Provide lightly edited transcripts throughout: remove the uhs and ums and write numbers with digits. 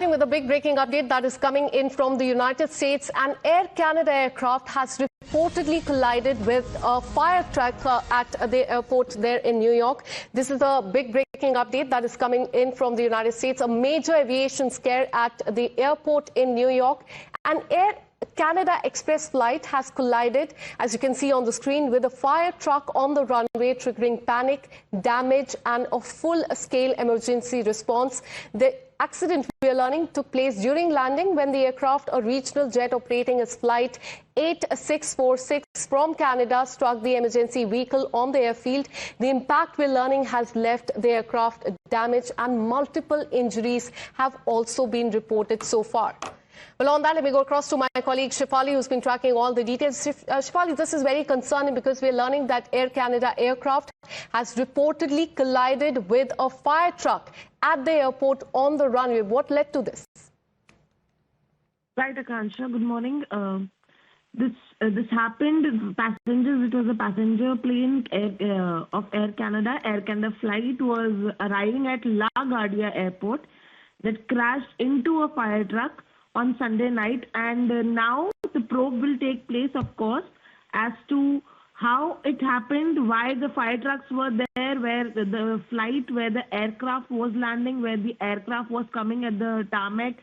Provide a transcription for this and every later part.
With a big breaking update that is coming in from the United States, an Air Canada aircraft has reportedly collided with a fire truck at the airport there in New York. This is a big breaking update that is coming in from the United States. A major aviation scare at the airport in New York. An Air Canada Express flight has collided, as you can see on the screen, with a fire truck on the runway, triggering panic, damage and a full-scale emergency response. The accident, we are learning, took place during landing when the aircraft, a regional jet operating its flight 8646 from Canada, struck the emergency vehicle on the airfield. The impact, we're learning, has left the aircraft damaged and multiple injuries have also been reported so far. Well, on that, let me go across to my colleague Shefali, who's been tracking all the details. Shefali, this is very concerning because we're learning that Air Canada aircraft has reportedly collided with a fire truck at the airport on the runway. What led to this? Right, Akansha. Good morning. This happened. Passengers. It was a passenger plane of Air Canada. Air Canada flight was arriving at LaGuardia Airport that crashed into a fire truck on Sunday night, and now the probe will take place, of course, as to how it happened, why the fire trucks were there, where the flight, where the aircraft was landing, where the aircraft was coming at the tarmac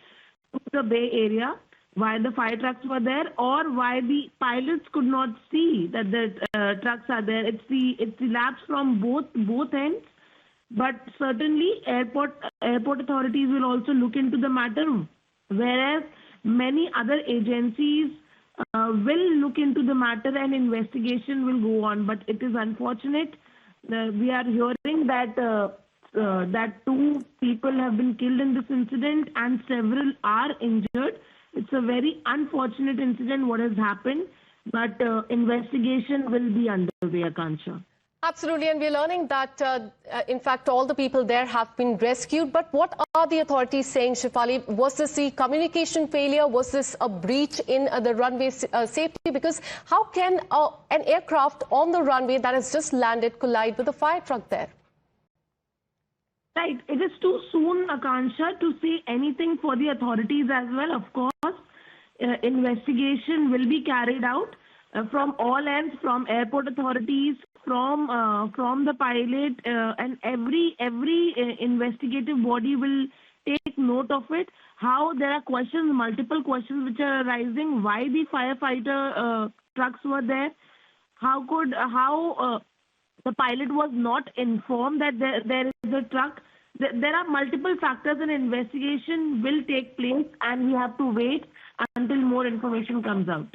to the Bay Area, why the fire trucks were there, or why the pilots could not see that the trucks are there. It's the lapse from both ends, but certainly airport authorities will also look into the matter, whereas many other agencies will look into the matter and investigation will go on. But it is unfortunate. We are hearing that 2 people have been killed in this incident and several are injured. It's a very unfortunate incident what has happened, but investigation will be underway, Akansha. Absolutely, and we're learning that, in fact, all the people there have been rescued. But what are the authorities saying, Shefali? Was this the communication failure? Was this a breach in the runway safety? Because how can an aircraft on the runway that has just landed collide with a fire truck there? Right. It is too soon, Akansha, to say anything for the authorities as well. Of course, investigation will be carried out from all ends, from airport authorities, from the pilot, and every investigative body will take note of it. How there are questions, multiple questions which are arising. Why the firefighter trucks were there? How the pilot was not informed that there is a truck? There are multiple factors, and investigation will take place, and we have to wait until more information comes out.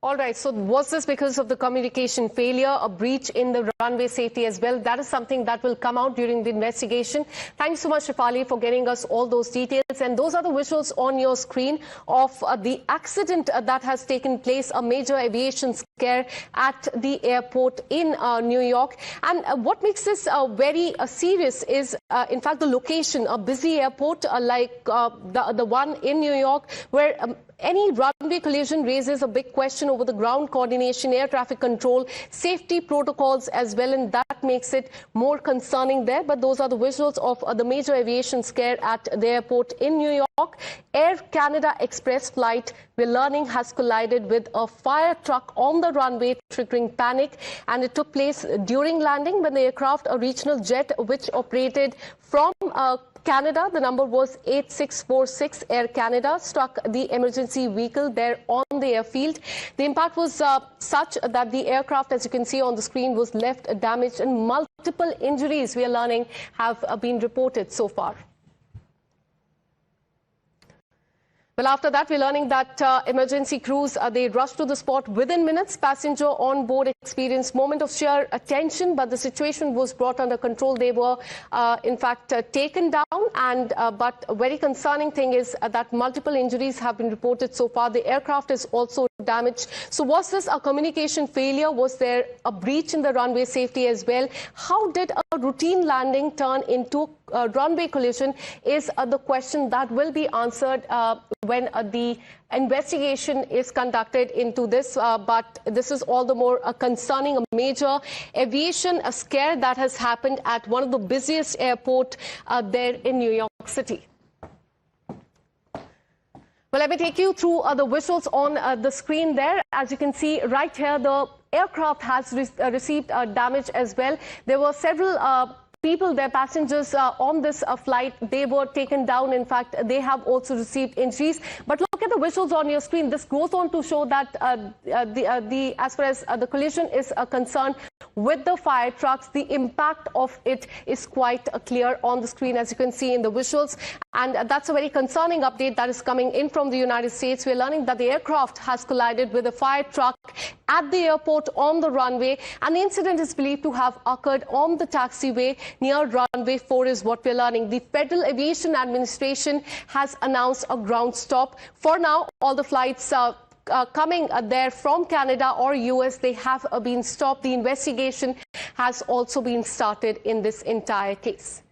All right, so was this because of the communication failure, a breach in the runway safety as well? That is something that will come out during the investigation. Thank you so much, Shefali, for getting us all those details. And those are the visuals on your screen of the accident that has taken place, a major aviation scare at the airport in New York. And what makes this very serious is, in fact, the location, a busy airport like the one in New York, where any runway collision raises a big question over the ground coordination, air traffic control, safety protocols as well, and that makes it more concerning there. But those are the visuals of the major aviation scare at the airport in New York. Air Canada Express flight, we're learning, has collided with a fire truck on the runway, triggering panic, and it took place during landing when the aircraft, a regional jet which operated from Canada, the number was 8646, Air Canada, struck the emergency vehicle there on the airfield. The impact was such that the aircraft, as you can see on the screen, was left damaged, and multiple injuries, we are learning, have been reported so far. Well, after that, we're learning that emergency crews, they rushed to the spot within minutes. Passenger on board experienced moment of sheer tension, but the situation was brought under control. They were, in fact, taken down. And but a very concerning thing is that multiple injuries have been reported so far. The aircraft is also damaged. So was this a communication failure? Was there a breach in the runway safety as well? How did a routine landing turn into a runway collision is the question that will be answered when the investigation is conducted into this. But this is all the more concerning, a major aviation scare that has happened at one of the busiest airports there in New York City. Well, let me take you through the visuals on the screen there. As you can see right here, the aircraft has received damage as well. There were several people, their passengers on this flight, they were taken down. In fact, they have also received injuries. But look at the visuals on your screen. This goes on to show that as far as the collision is concerned with the fire trucks, the impact of it is quite clear on the screen, as you can see in the visuals. And that's a very concerning update that is coming in from the United States. We're learning that the aircraft has collided with a fire truck at the airport on the runway, and the incident is believed to have occurred on the taxiway near runway 4 is what we're learning. The Federal Aviation Administration has announced a ground stop. For now, all the flights coming there from Canada or US, they have been stopped. The investigation has also been started in this entire case.